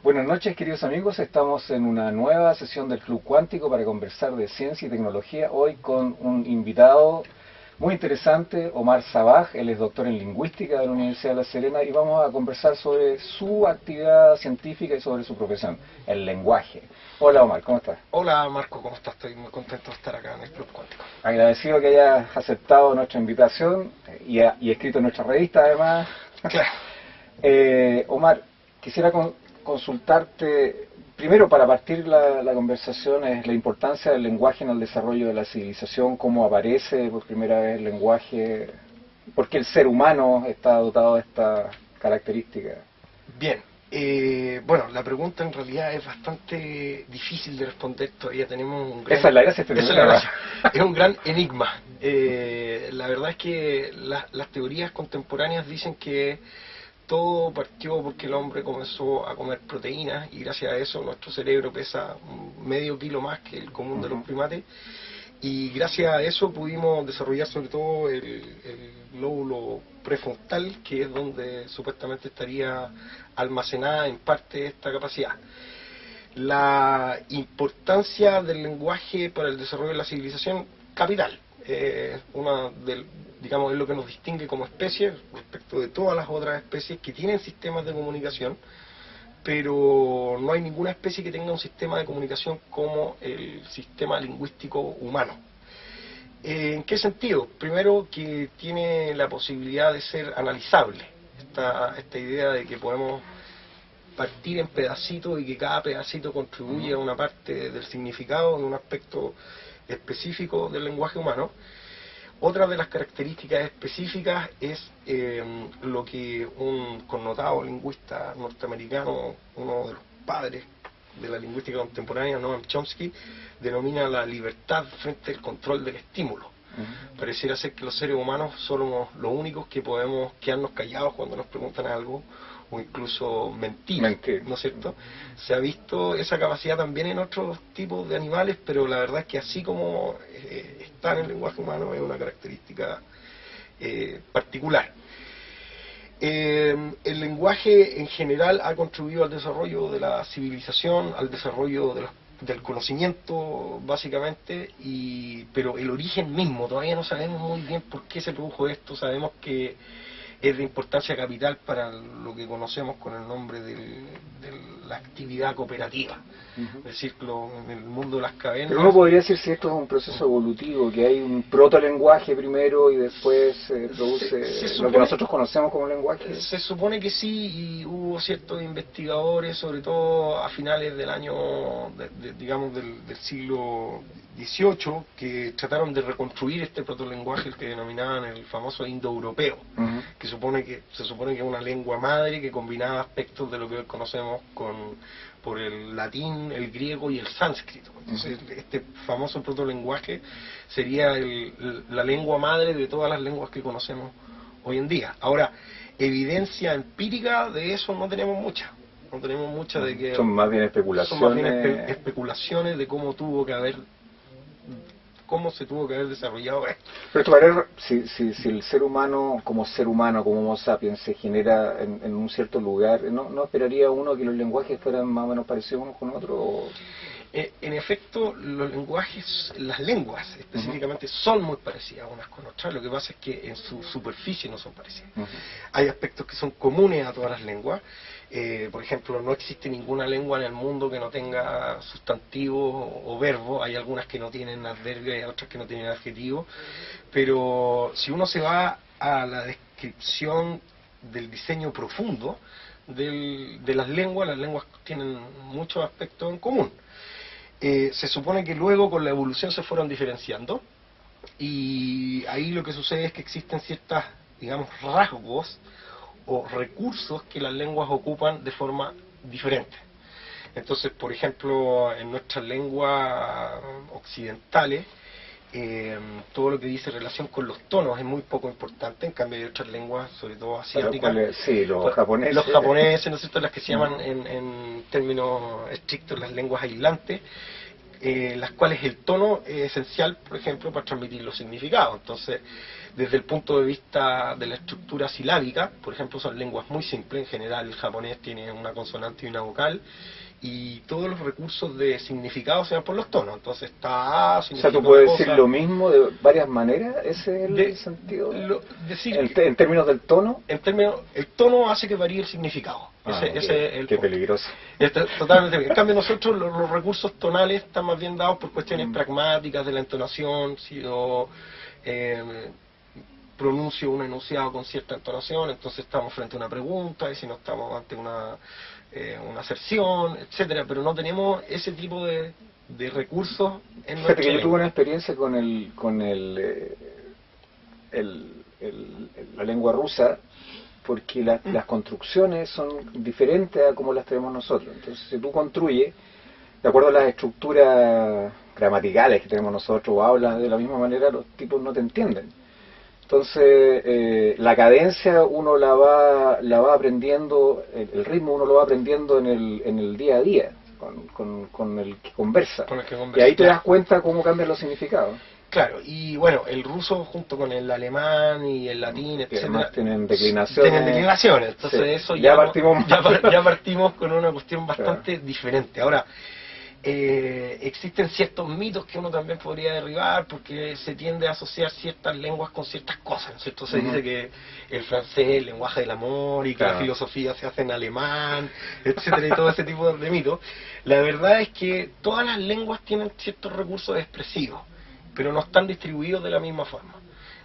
Buenas noches, queridos amigos. Estamos en una nueva sesión del Club Cuántico para conversar de ciencia y tecnología. Hoy con un invitado muy interesante, Omar Sabaj. Él es doctor en lingüística de la Universidad de La Serena y vamos a conversar sobre su actividad científica y sobre su profesión, el lenguaje. Hola Omar, ¿cómo estás? Hola Marco, ¿cómo estás? Estoy muy contento de estar acá en el Club Cuántico. Agradecido que hayas aceptado nuestra invitación y escrito en nuestra revista además. Claro. Omar, quisiera consultarte, primero para partir la conversación, es la importancia del lenguaje en el desarrollo de la civilización, cómo aparece por primera vez el lenguaje, por qué el ser humano está dotado de esta característica. Bien, bueno, la pregunta en realidad es bastante difícil de responder, todavía tenemos un gran... Esa es la gracia, esa es la gracia. Es un gran enigma. La verdad es que las teorías contemporáneas dicen que todo partió porque el hombre comenzó a comer proteínas y gracias a eso nuestro cerebro pesa medio kilo más que el común de los primates, y gracias a eso pudimos desarrollar sobre todo el lóbulo prefrontal, que es donde supuestamente estaría almacenada en parte esta capacidad. La importancia del lenguaje para el desarrollo de la civilización, capital. Digamos, es lo que nos distingue como especie respecto de todas las otras especies que tienen sistemas de comunicación, pero no hay ninguna especie que tenga un sistema de comunicación como el sistema lingüístico humano. ¿En qué sentido? Primero, que tiene la posibilidad de ser analizable. Esta idea de que podemos partir en pedacitos y que cada pedacito contribuye a una parte del significado en un aspecto específico del lenguaje humano. Otra de las características específicas es lo que un connotado lingüista norteamericano, uno de los padres de la lingüística contemporánea, Noam Chomsky, denomina la libertad frente al control del estímulo. Pareciera ser que los seres humanos somos los únicos que podemos quedarnos callados cuando nos preguntan algo, o incluso mentir, ¿no es cierto? Se ha visto esa capacidad también en otros tipos de animales, pero la verdad es que así como está en el lenguaje humano, es una característica particular. El lenguaje en general ha contribuido al desarrollo de la civilización, al desarrollo del conocimiento, básicamente, pero el origen mismo, todavía no sabemos muy bien por qué se produjo esto. Sabemos que es de importancia capital para lo que conocemos con el nombre de la actividad cooperativa. Es decir, en el mundo de las cavernas... Pero uno podría decir si esto es un proceso evolutivo, que hay un protolenguaje primero y después se produce lo que nosotros conocemos como lenguaje. Se supone que sí, y hubo ciertos investigadores, sobre todo a finales del año, digamos, del siglo XVIII, que trataron de reconstruir este protolenguaje, el que denominaban el famoso indoeuropeo, que se supone que es una lengua madre que combinaba aspectos de lo que hoy conocemos por el latín, el griego y el sánscrito. Entonces, este famoso protolenguaje sería la lengua madre de todas las lenguas que conocemos hoy en día. Ahora, evidencia empírica de eso no tenemos mucha. No tenemos mucha de que... Son más bien especulaciones. Son más bien especulaciones de cómo se tuvo que haber desarrollado esto. Pero si el ser humano, como Homo sapiens, se genera en un cierto lugar, ¿no esperaría uno que los lenguajes fueran más o menos parecidos unos con otros? En efecto, los lenguajes, las lenguas específicamente, son muy parecidas unas con otras. Lo que pasa es que en su superficie no son parecidas. Hay aspectos que son comunes a todas las lenguas. Por ejemplo, no existe ninguna lengua en el mundo que no tenga sustantivos o verbos. Hay algunas que no tienen adverbios y otras que no tienen adjetivos. Pero si uno se va a la descripción del diseño profundo de las lenguas tienen muchos aspectos en común. Se supone que luego con la evolución se fueron diferenciando, y ahí lo que sucede es que existen ciertas, digamos, rasgos o recursos que las lenguas ocupan de forma diferente. Entonces, por ejemplo, en nuestras lenguas occidentales, todo lo que dice relación con los tonos es muy poco importante. En cambio hay otras lenguas, sobre todo asiáticas, los japoneses, ¿no es cierto?, las que se llaman en términos estrictos las lenguas aislantes, las cuales el tono es esencial, por ejemplo, para transmitir los significados. Entonces Desde el punto de vista de la estructura silábica, por ejemplo, son lenguas muy simples. En general, el japonés tiene una consonante y una vocal, y todos los recursos de significado se dan por los tonos. Entonces está A, O sea, significa tú puedes una decir cosa. lo mismo de varias maneras, ese es el sentido. Decir En términos del tono. en términos, el tono hace que varíe el significado. Ah, Ese es el qué punto. peligroso. Totalmente bien. En cambio, nosotros los recursos tonales están más bien dados por cuestiones Mm. pragmáticas de la entonación. Si yo pronuncio un enunciado con cierta entonación, entonces estamos frente a una pregunta, y si no estamos ante una aserción, etcétera. Pero no tenemos ese tipo de recursos en Fíjate nuestra que yo tuve lengua. una experiencia la lengua rusa, porque las construcciones son diferentes a como las tenemos nosotros. Entonces, si tú construyes, de acuerdo a las estructuras gramaticales que tenemos nosotros, o hablas de la misma manera, los tipos no te entienden. Entonces, la cadencia uno la va aprendiendo, el ritmo uno lo va aprendiendo en el día a día, con el que conversa. Con el que Y conversa, ahí te claro. das cuenta cómo cambian los significados. Claro, y bueno, el ruso junto con el alemán y el latín, Que etcétera, además tienen declinaciones. tienen declinaciones. Entonces Sí, eso ya ya, partimos mal. ya partimos con una cuestión Claro. bastante diferente. Ahora, existen ciertos mitos que uno también podría derribar, porque se tiende a asociar ciertas lenguas con ciertas cosas, ¿no es cierto? Se Ujú. dice que el francés es el lenguaje del amor, y que Claro. la filosofía se hace en alemán, etcétera, y todo ese tipo de mitos. La verdad es que todas las lenguas tienen ciertos recursos expresivos, pero no están distribuidos de la misma forma.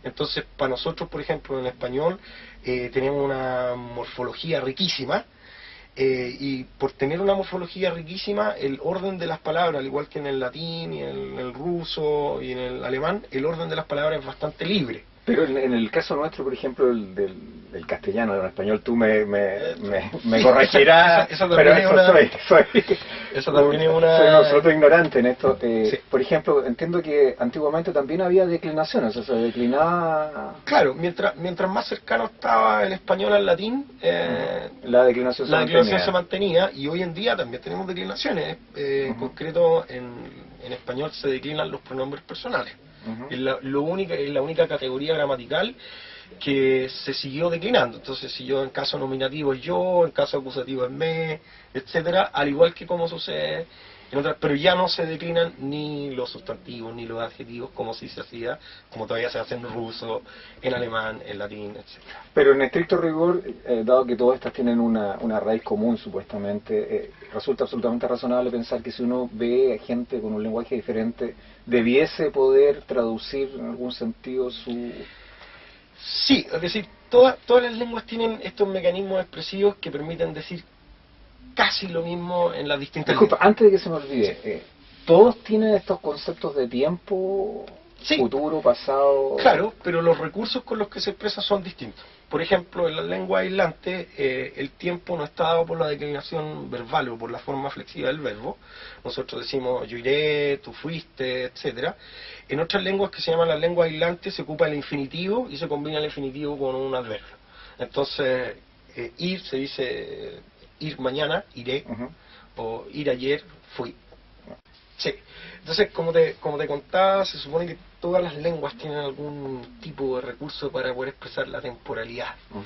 Entonces, para nosotros, por ejemplo, en español, tenemos una morfología riquísima, y por tener una morfología riquísima, el orden de las palabras, al igual que en el latín y en el ruso y en el alemán, el orden de las palabras es bastante libre. Pero en el caso nuestro, por ejemplo, del castellano, del español, tú me Sí, corregirás, eso pero también es una- soy eso también es una- soy un absoluto ignorante en esto. Sí. Por ejemplo, entiendo que antiguamente también había declinaciones, o sea, se declinaba Claro, mientras más cercano estaba el español al latín, la declinación la declinación mantenía. se mantenía, y hoy en día también tenemos declinaciones. En concreto, en español se declinan los pronombres personales. Ujú. Es la única categoría gramatical que se siguió declinando. Entonces, si yo en caso nominativo es yo, en caso acusativo es me, etcétera, al igual que como sucede en otras, pero ya no se declinan ni los sustantivos ni los adjetivos como si se hacía, como todavía se hace en ruso, en alemán, en latín, etcétera. Pero en estricto rigor, dado que todas estas tienen una raíz común supuestamente, resulta absolutamente razonable pensar que si uno ve a gente con un lenguaje diferente, debiese poder traducir en algún sentido su... Sí, es decir, todas las lenguas tienen estos mecanismos expresivos que permiten decir casi lo mismo en las distintas Disculpa, lenguas. antes de que se me olvide, ¿todos tienen estos conceptos de tiempo, Sí. futuro, pasado? Claro, pero los recursos con los que se expresa son distintos. Por ejemplo, en la lengua aislante, el tiempo no está dado por la declinación verbal o por la forma flexiva del verbo. Nosotros decimos yo iré, tú fuiste, etcétera. En otras lenguas que se llaman las lenguas aislantes se ocupa el infinitivo y se combina el infinitivo con un adverbio. Entonces, ir se dice ir mañana, iré, Ujú. o ir ayer, fui. Sí. Entonces, como te contaba, se supone que todas las lenguas tienen algún tipo de recurso para poder expresar la temporalidad. Ujú.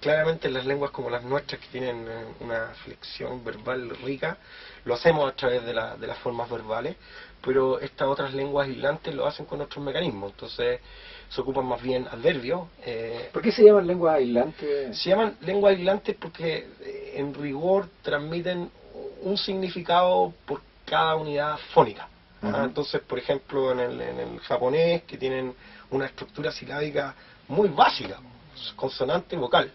Claramente las lenguas como las nuestras, que tienen una flexión verbal rica, lo hacemos a través de las formas verbales, pero estas otras lenguas aislantes lo hacen con otros mecanismos. Entonces se ocupan más bien adverbios. ¿Por qué se llaman lenguas aislantes? Se llaman lenguas aislantes porque en rigor transmiten un significado por cada unidad fónica. Ujú. Entonces, por ejemplo, en el japonés, que tienen una estructura silábica muy básica, consonante vocal.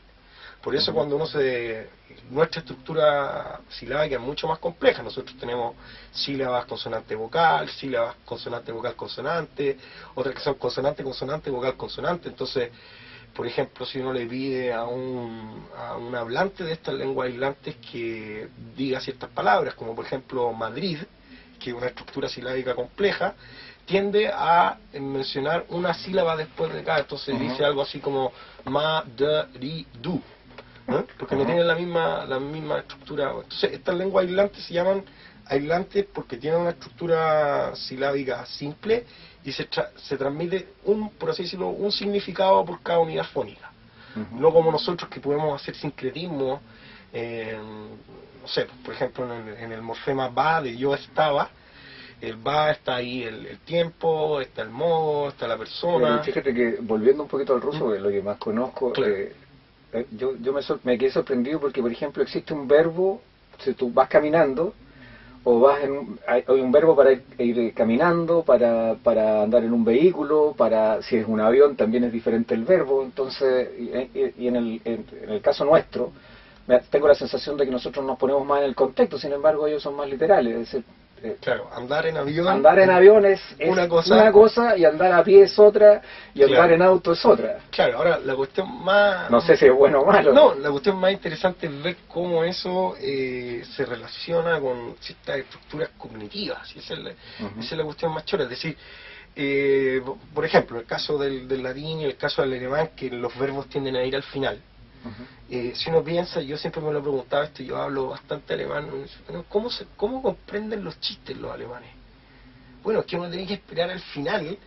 Por eso cuando nuestra estructura silábica es mucho más compleja. Nosotros tenemos sílabas consonante vocal, sílabas consonante vocal consonante, otras que son consonante consonante vocal consonante. Entonces, por ejemplo, si uno le pide a un hablante de estas lenguas aislantes que diga ciertas palabras, como por ejemplo Madrid, que es una estructura silábica compleja, tiende a mencionar una sílaba después de cada. Entonces dice algo así como ma-de-ri-du, ¿no? Porque no tienen la misma estructura. Entonces estas lenguas aislantes se llaman aislantes porque tienen una estructura silábica simple y se transmite por así decirlo, un significado por cada unidad fónica. No como nosotros que podemos hacer sincretismo, no sé, por ejemplo en el morfema ba de yo estaba, el ba está ahí el tiempo, está el modo, está la persona. Pero fíjate que volviendo un poquito al ruso, que es lo que más conozco, claro. Me quedé sorprendido porque, por ejemplo, existe un verbo, si tú vas caminando, hay un verbo para ir caminando, para andar en un vehículo, si es un avión también es diferente el verbo. Entonces, y en el caso nuestro, tengo la sensación de que nosotros nos ponemos más en el contexto, sin embargo ellos son más literales. Es decir, claro, andar en avión. Andar en avión es una cosa y andar a pie es otra y andar en auto es otra. Claro, ahora la cuestión más... No sé si es bueno o malo. No, la cuestión más interesante es ver cómo eso se relaciona con ciertas estructuras cognitivas. Y esa es la cuestión más chora. Es decir, por ejemplo, el caso del latín y el caso del alemán, que los verbos tienden a ir al final. Si uno piensa, yo siempre me lo he preguntado esto, yo hablo bastante alemán, ¿cómo comprenden los chistes los alemanes? Bueno, es que uno tiene que esperar al final,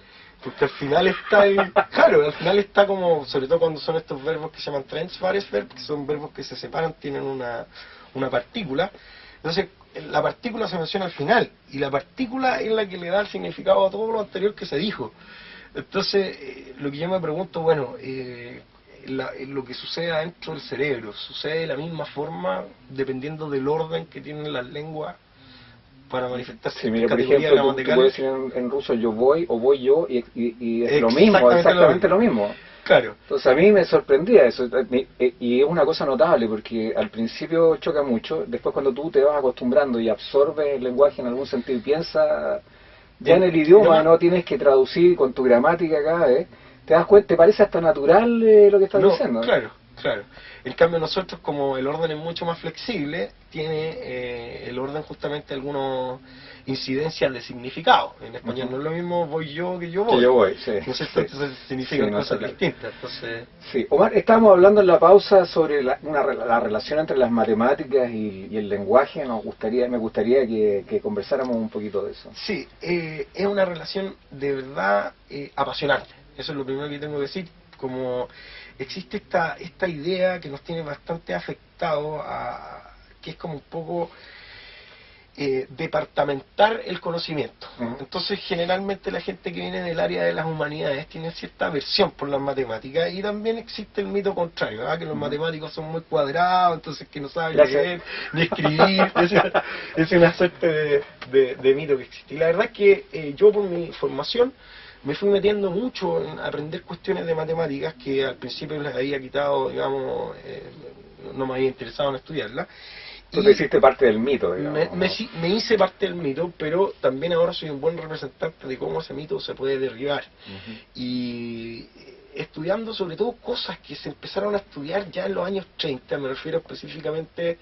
porque al final está claro, al final está como, sobre todo cuando son estos verbos que se llaman Transvaresverb, que son verbos que se separan, tienen una partícula. Entonces, la partícula se menciona al final, y la partícula es la que le da el significado a todo lo anterior que se dijo. Entonces, lo que yo me pregunto, bueno, lo que sucede adentro del cerebro, ¿sucede de la misma forma dependiendo del orden que tienen las lenguas para manifestarse? Sí, mira, por ejemplo, tú puedes decir en ruso yo voy o voy yo y es lo mismo, exactamente lo mismo. Claro. Entonces a mí me sorprendía eso, y es una cosa notable porque al principio choca mucho, después cuando tú te vas acostumbrando y absorbes el lenguaje en algún sentido y piensas ya en el idioma, no tienes que traducir con tu gramática cada vez, te das cuenta, te parece hasta natural lo que estás diciendo. Claro. En cambio nosotros, como el orden es mucho más flexible, tiene el orden justamente algunas incidencias de significado. En español no es lo mismo voy yo que yo voy. Que yo voy, sí. ¿No es cierto? Entonces significan cosas distintas. Entonces... Sí, Omar, estábamos hablando en la pausa sobre la relación entre las matemáticas y el lenguaje. Me gustaría que conversáramos un poquito de eso. Sí, es una relación de verdad apasionante. Eso es lo primero que tengo que decir. Como existe esta idea que nos tiene bastante afectado, que es como un poco departamentar el conocimiento. Entonces, generalmente la gente que viene del área de las humanidades tiene cierta aversión por las matemáticas, y también existe el mito contrario, que los matemáticos son muy cuadrados, entonces que no saben leer ni escribir. Es una suerte de mito que existe. Y la verdad es que yo, por mi formación, me fui metiendo mucho en aprender cuestiones de matemáticas que al principio les había quitado, digamos, no me había interesado en estudiarlas. Tú te hiciste parte del mito, digamos. Me hice parte del mito, pero también ahora soy un buen representante de cómo ese mito se puede derribar. Y estudiando sobre todo cosas que se empezaron a estudiar ya en los años 30, me refiero específicamente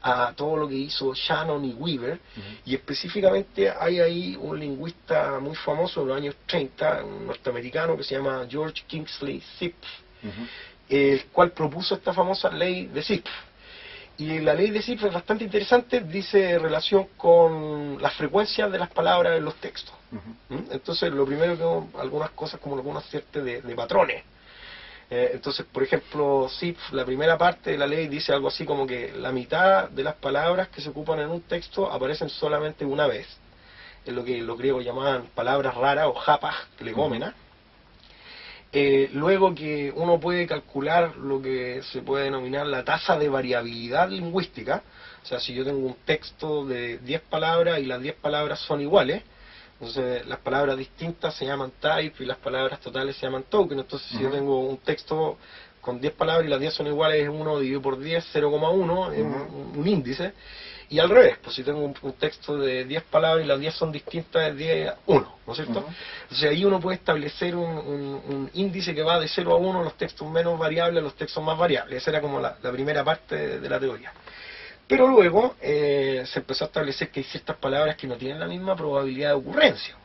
a todo lo que hizo Shannon y Weaver, y específicamente hay ahí un lingüista muy famoso en los años 30, un norteamericano que se llama George Kingsley Zipf, el cual propuso esta famosa ley de Zipf. Y la ley de Zipf es bastante interesante, dice relación con las frecuencias de las palabras en los textos. Entonces, lo primero que algunas cosas como algunas ciertas de patrones. Entonces, por ejemplo, Zipf, la primera parte de la ley dice algo así como que la mitad de las palabras que se ocupan en un texto aparecen solamente una vez. Es lo que los griegos llamaban palabras raras o japas, legómenas. Luego que uno puede calcular lo que se puede denominar la tasa de variabilidad lingüística. O sea, si yo tengo un texto de 10 palabras y las 10 palabras son iguales, entonces las palabras distintas se llaman type y las palabras totales se llaman token. Entonces si yo tengo un texto con 10 palabras y las 10 son iguales, es 1 dividido por 10, 0,1, es un índice. Y al revés, pues si tengo un texto de 10 palabras y las 10 son distintas, es 10 a 1, ¿no es cierto? Entonces ahí uno puede establecer un índice que va de 0 a 1, los textos menos variables, los textos más variables. Esa era como la primera parte de la teoría. Pero luego se empezó a establecer que hay ciertas palabras que no tienen la misma probabilidad de ocurrencia.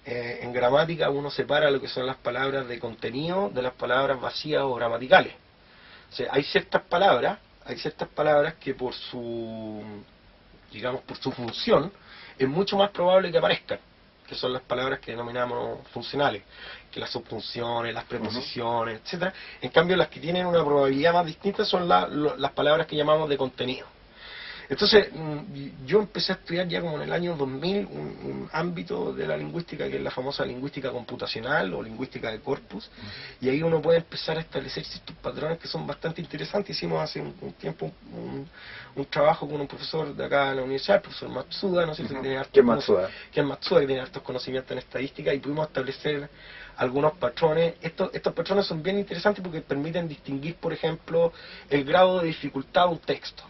En gramática uno separa lo que son las palabras de contenido de las palabras vacías o gramaticales. O sea, hay ciertas palabras que por su, digamos, por su función, es mucho más probable que aparezcan. que son las palabras que denominamos funcionales, que las subfunciones, las preposiciones, etcétera. En cambio, las que tienen una probabilidad más distinta son las palabras que llamamos de contenido. Entonces, yo empecé a estudiar ya como en el año 2000 un ámbito de la lingüística que es la famosa lingüística computacional o lingüística de corpus, y ahí uno puede empezar a establecer ciertos patrones que son bastante interesantes. Hicimos hace un tiempo un trabajo con un profesor de acá de la universidad, el profesor Matsuda, no sé si tiene ¿Qué es Matsuda? Que es Matsuda, que tiene hartos conocimientos en estadística, y pudimos establecer algunos patrones. Estos patrones son bien interesantes porque permiten distinguir, por ejemplo, el grado de dificultad de un texto.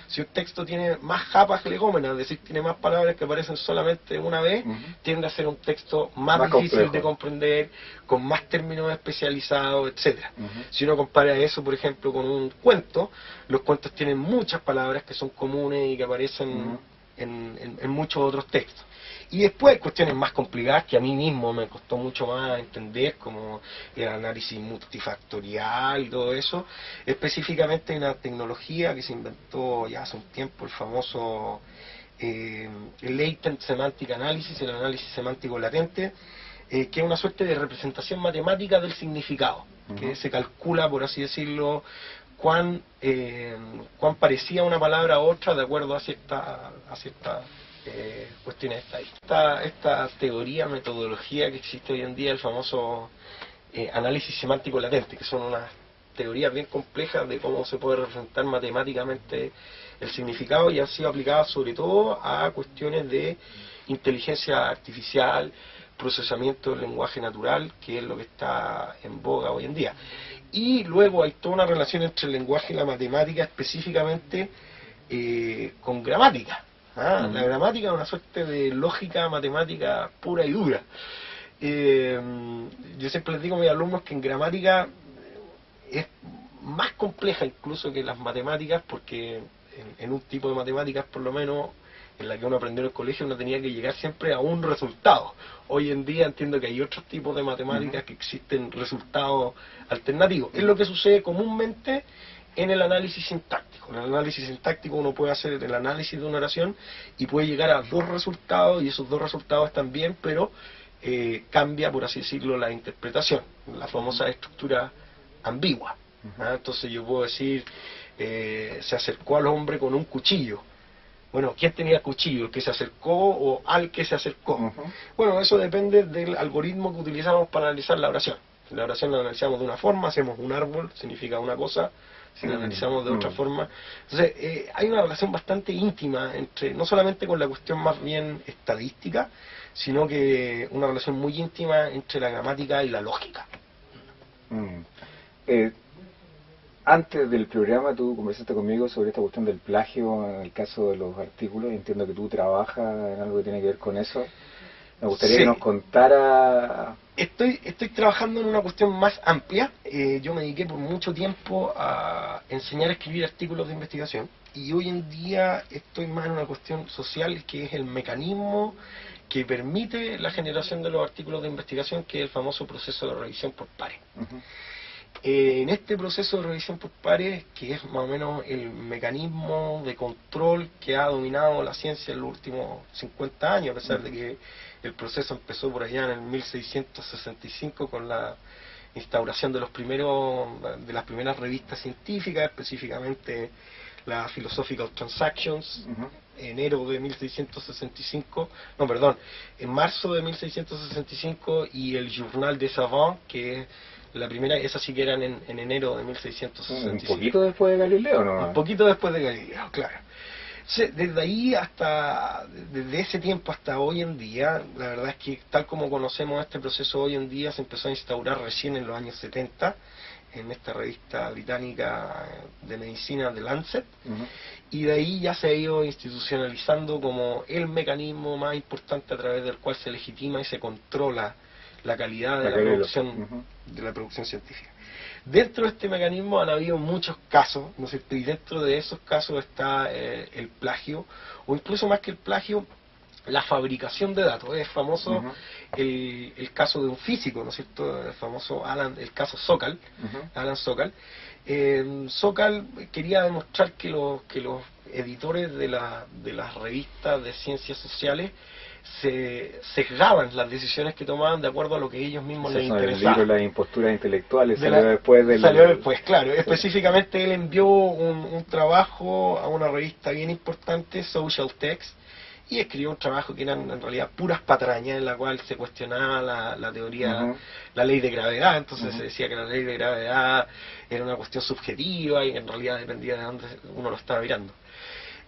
Si un texto tiene más japas legómenas, es decir, tiene más palabras que aparecen solamente una vez, tiende a ser un texto más difícil complejo de comprender, con más términos especializados, etcétera. Si uno compara eso, por ejemplo, con un cuento, los cuentos tienen muchas palabras que son comunes y que aparecen en muchos otros textos. Y después hay cuestiones más complicadas que a mí mismo me costó mucho más entender, como el análisis multifactorial y todo eso. Específicamente una tecnología que se inventó ya hace un tiempo, el famoso Latent Semantic Analysis, el análisis semántico latente, que es una suerte de representación matemática del significado, que se calcula, por así decirlo, cuán parecía una palabra a otra de acuerdo a cierta cuestiones estadísticas. Esta teoría, metodología que existe hoy en día, el famoso análisis semántico latente, que son unas teorías bien complejas de cómo se puede representar matemáticamente el significado, y han sido aplicadas sobre todo a cuestiones de inteligencia artificial, procesamiento del lenguaje natural, que es lo que está en boga hoy en día. Y luego hay toda una relación entre el lenguaje y la matemática, específicamente con gramática. La gramática es una suerte de lógica matemática pura y dura. Yo siempre les digo a mis alumnos que en gramática es más compleja incluso que las matemáticas, porque en un tipo de matemáticas, por lo menos, en la que uno aprendió en el colegio, uno tenía que llegar siempre a un resultado. Hoy en día entiendo que hay otros tipos de matemáticas que existen resultados alternativos. Es lo que sucede comúnmente en el análisis sintáctico. En el análisis sintáctico uno puede hacer el análisis de una oración y puede llegar a dos resultados, y esos dos resultados están bien, pero cambia, por así decirlo, la interpretación, la famosa estructura ambigua. Entonces yo puedo decir, se acercó al hombre con un cuchillo. Bueno, ¿quién tenía el cuchillo? ¿El que se acercó o al que se acercó? Bueno, eso depende del algoritmo que utilizamos para analizar la oración. Si la oración la analizamos de una forma, hacemos un árbol, significa una cosa. Si la analizamos de otra forma. Entonces, hay una relación bastante íntima entre, no solamente con la cuestión más bien estadística, sino que una relación muy íntima entre la gramática y la lógica. Antes del programa tú conversaste conmigo sobre esta cuestión del plagio en el caso de los artículos, y entiendo que tú trabajas en algo que tiene que ver con eso. Me gustaría que nos contara... Estoy trabajando en una cuestión más amplia. Yo me dediqué por mucho tiempo a enseñar a escribir artículos de investigación, y hoy en día estoy más en una cuestión social, que es el mecanismo que permite la generación de los artículos de investigación, que es el famoso proceso de revisión por pares. En este proceso de revisión por pares, que es más o menos el mecanismo de control que ha dominado la ciencia en los últimos 50 años, a pesar de que el proceso empezó por allá en el 1665 con la instauración de las primeras revistas científicas, específicamente la Philosophical Transactions, enero de 1665, en marzo de 1665, y el Journal des Savants, que es la primera, esas sí que eran en enero de 1665. Un poquito después de Galileo, ¿no? Un poquito después de Galileo, claro. Desde ese tiempo hasta hoy en día, la verdad es que tal como conocemos este proceso hoy en día, se empezó a instaurar recién en los años 70, en esta revista británica de medicina, The Lancet, y de ahí ya se ha ido institucionalizando como el mecanismo más importante a través del cual se legitima y se controla la calidad de la producción científica. Dentro de este mecanismo han habido muchos casos, ¿no es cierto? Y dentro de esos casos está el plagio, o incluso más que el plagio, la fabricación de datos. Es famoso el caso de un físico, ¿no es cierto? El famoso el caso Sokal, Alan Sokal. Sokal quería demostrar que los editores de las revistas de ciencias sociales se sesgaban las decisiones que tomaban de acuerdo a lo que ellos mismos les interesaba. El libro Las imposturas intelectuales salió después del... Salió después, claro. Específicamente él envió un trabajo a una revista bien importante, Social Text, y escribió un trabajo que eran en realidad puras patrañas, en la cual se cuestionaba la teoría, la ley de gravedad. Entonces se decía que la ley de gravedad era una cuestión subjetiva y en realidad dependía de dónde uno lo estaba mirando.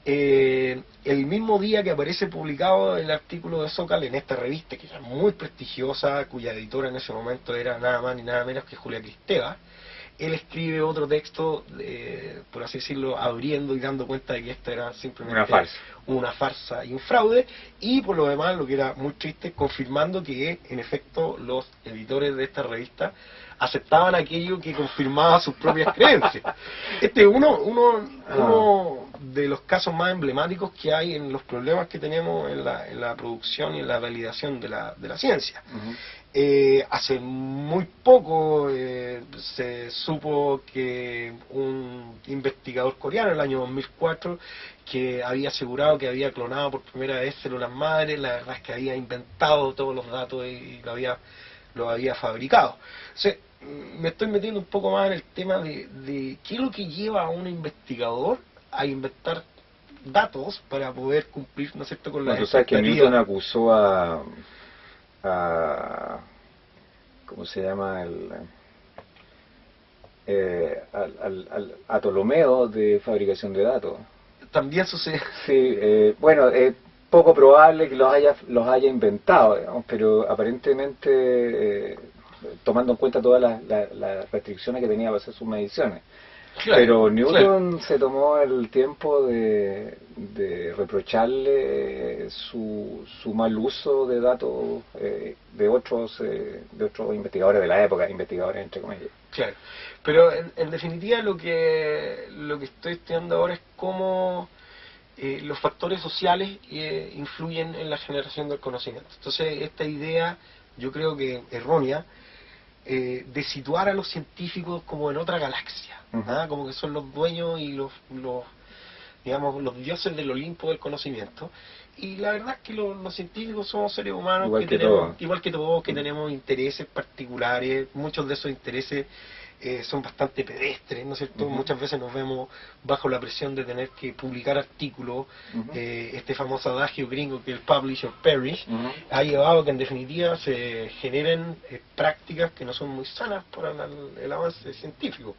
El mismo día que aparece publicado el artículo de Sokal en esta revista, que era muy prestigiosa, cuya editora en ese momento era nada más ni nada menos que Julia Kristeva, él escribe otro texto, por así decirlo, abriendo y dando cuenta de que esto era simplemente una farsa y un fraude, y por lo demás, lo que era muy triste, confirmando que en efecto los editores de esta revista aceptaban aquello que confirmaba sus propias creencias. Este es uno de los casos más emblemáticos que hay en los problemas que tenemos en la producción y en la validación de la ciencia. Hace muy poco se supo que un investigador coreano en el año 2004 que había asegurado que había clonado por primera vez células madres, la verdad es que había inventado todos los datos y lo había fabricado. O sea, me estoy metiendo un poco más en el tema de qué es lo que lleva a un investigador a inventar datos para poder cumplir, ¿no es cierto?, con la expectativa. Tú sabes que Newton acusó a ¿cómo se llama? A Ptolomeo de fabricación de datos. También sucede. Sí, bueno, es poco probable que los haya inventado, digamos, pero aparentemente tomando en cuenta todas las restricciones que tenía para hacer sus mediciones. Claro, pero Newton se tomó el tiempo de reprocharle su mal uso de datos de otros investigadores de la época, investigadores entre comillas. Claro, pero en definitiva lo que estoy estudiando ahora es cómo los factores sociales influyen en la generación del conocimiento. Entonces esta idea, yo creo que errónea, de situar a los científicos como en otra galaxia, como que son los dueños y los dioses del Olimpo del conocimiento. Y la verdad es que los científicos somos seres humanos igual que todos, que tenemos intereses particulares. Muchos de esos intereses son bastante pedestres, ¿no es cierto? Muchas veces nos vemos bajo la presión de tener que publicar artículos. Este famoso adagio gringo que el publish or perish ha llevado a que en definitiva se generen prácticas que no son muy sanas para el avance científico,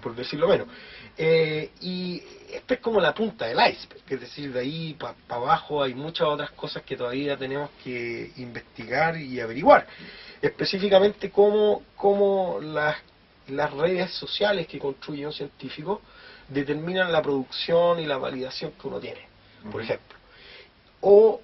por decirlo menos. Y esta es como la punta del iceberg, es decir, de ahí para abajo hay muchas otras cosas que todavía tenemos que investigar y averiguar. Específicamente cómo las redes sociales que construye un científico determinan la producción y la validación que uno tiene, por ejemplo. O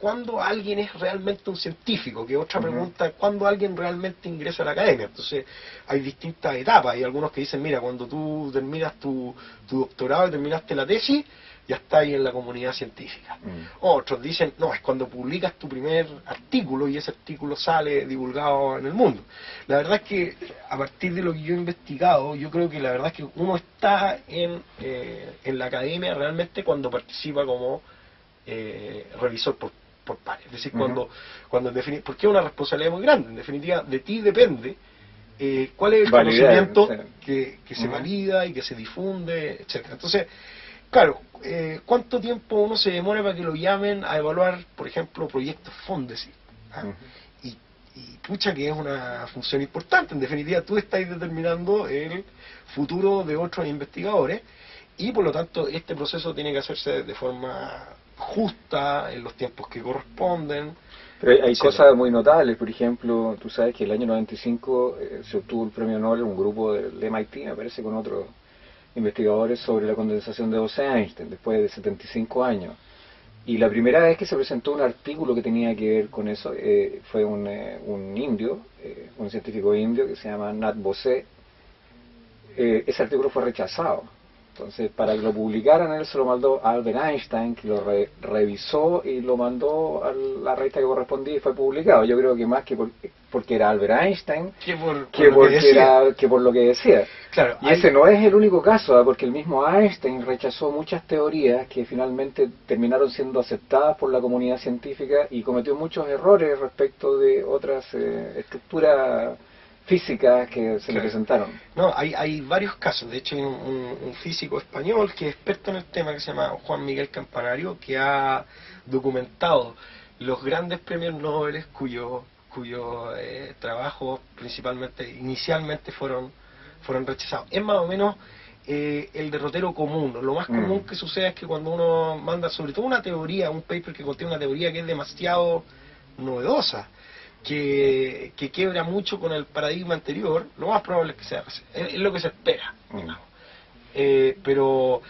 cuando alguien es realmente un científico, que otra pregunta, cuando alguien realmente ingresa a la academia. Entonces hay distintas etapas, hay algunos que dicen, mira, cuando tú terminas tu doctorado y terminaste la tesis, ya está ahí en la comunidad científica. Otros dicen, no, es cuando publicas tu primer artículo y ese artículo sale divulgado en el mundo. La verdad es que a partir de lo que yo he investigado, yo creo que la verdad es que uno está en la academia realmente cuando participa como revisor por pares. Es decir, cuando porque es una responsabilidad muy grande. En definitiva, de ti depende cuál es el conocimiento que se valida y que se difunde, etcétera. Entonces, claro, ¿cuánto tiempo uno se demora para que lo llamen a evaluar, por ejemplo, proyectos Fondesit? Y pucha que es una función importante. En definitiva, tú estás determinando el futuro de otros investigadores y, por lo tanto, este proceso tiene que hacerse de forma justa, en los tiempos que corresponden. Pero hay cosas muy notables. Por ejemplo, tú sabes que el año 95 se obtuvo el premio Nobel, un grupo del MIT, me parece, con otros investigadores sobre la condensación de Bose-Einstein, después de 75 años. Y la primera vez que se presentó un artículo que tenía que ver con eso fue un indio, un científico indio que se llama Nat Bose. Ese artículo fue rechazado Entonces, para que lo publicaran, él se lo mandó a Albert Einstein, que lo revisó y lo mandó a la revista que correspondía y fue publicado. Yo creo que más que porque era Albert Einstein, que por lo que decía. Claro, y ese no es el único caso, porque el mismo Einstein rechazó muchas teorías que finalmente terminaron siendo aceptadas por la comunidad científica y cometió muchos errores respecto de otras estructuras físicas que se le presentaron. No, hay varios casos. De hecho, hay un físico español que es experto en el tema, que se llama Juan Miguel Campanario, que ha documentado los grandes premios Nobel cuyos trabajos inicialmente fueron rechazados. Es más o menos el derrotero común. Lo más común que sucede es que cuando uno manda sobre todo una teoría, un paper que contiene una teoría que es demasiado novedosa, que quiebra mucho con el paradigma anterior, lo más probable es que sea es lo que se espera, digamos. Pero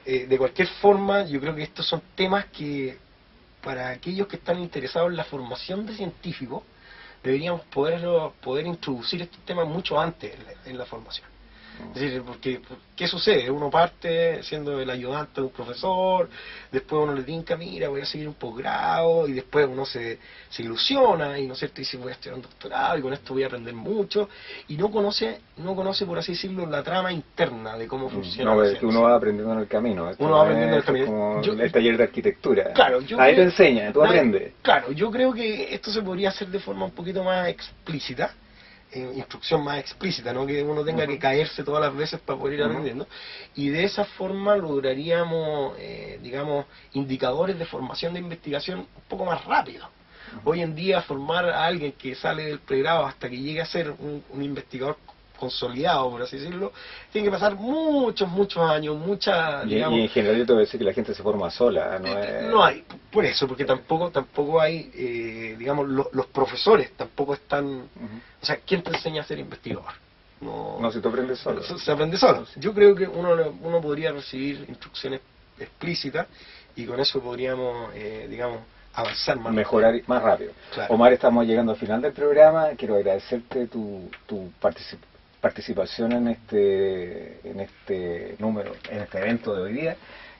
de cualquier forma, yo creo que estos son temas que para aquellos que están interesados en la formación de científicos deberíamos poder introducir estos temas mucho antes en la formación. Es decir, porque ¿qué sucede? Uno parte siendo el ayudante de un profesor, después uno le tinca, mira, voy a seguir un posgrado, y después uno se ilusiona, y no es cierto, dice, voy a estudiar un doctorado, y con esto voy a aprender mucho, y no conoce, por así decirlo, la trama interna de cómo funciona. No, es que uno va aprendiendo en el camino. Uno va aprendiendo en el camino. Como el taller de arquitectura. Claro, ahí te enseña, tú aprendes. Claro, yo creo que esto se podría hacer de forma un poquito más explícita, instrucción más explícita, no que uno tenga que caerse todas las veces para poder ir aprendiendo, y de esa forma lograríamos, digamos, indicadores de formación de investigación un poco más rápido. Hoy en día formar a alguien que sale del pregrado hasta que llegue a ser un investigador consolidado, por así decirlo, tiene que pasar muchos años, digamos, y en general yo te voy a decir que la gente se forma sola, no hay, por eso, porque tampoco hay, digamos, los profesores tampoco están, o sea, ¿quién te enseña a ser investigador? No, si tú aprendes solo. Se aprende solo. Yo creo que uno podría recibir instrucciones explícitas y con eso podríamos, digamos, avanzar más mejorar rápido. Más rápido. Claro. Omar, estamos llegando al final del programa. Quiero agradecerte tu participación en este número, en este evento de hoy día.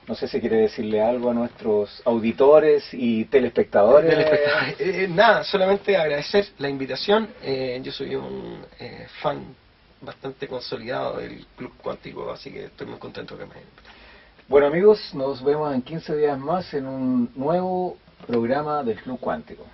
No sé si quiere decirle algo a nuestros auditores y telespectadores. Nada, solamente agradecer la invitación. Yo soy un fan bastante consolidado del Club Cuántico, así que estoy muy contento que me hayan invitado. Bueno, amigos, nos vemos en 15 días más en un nuevo programa del Club Cuántico.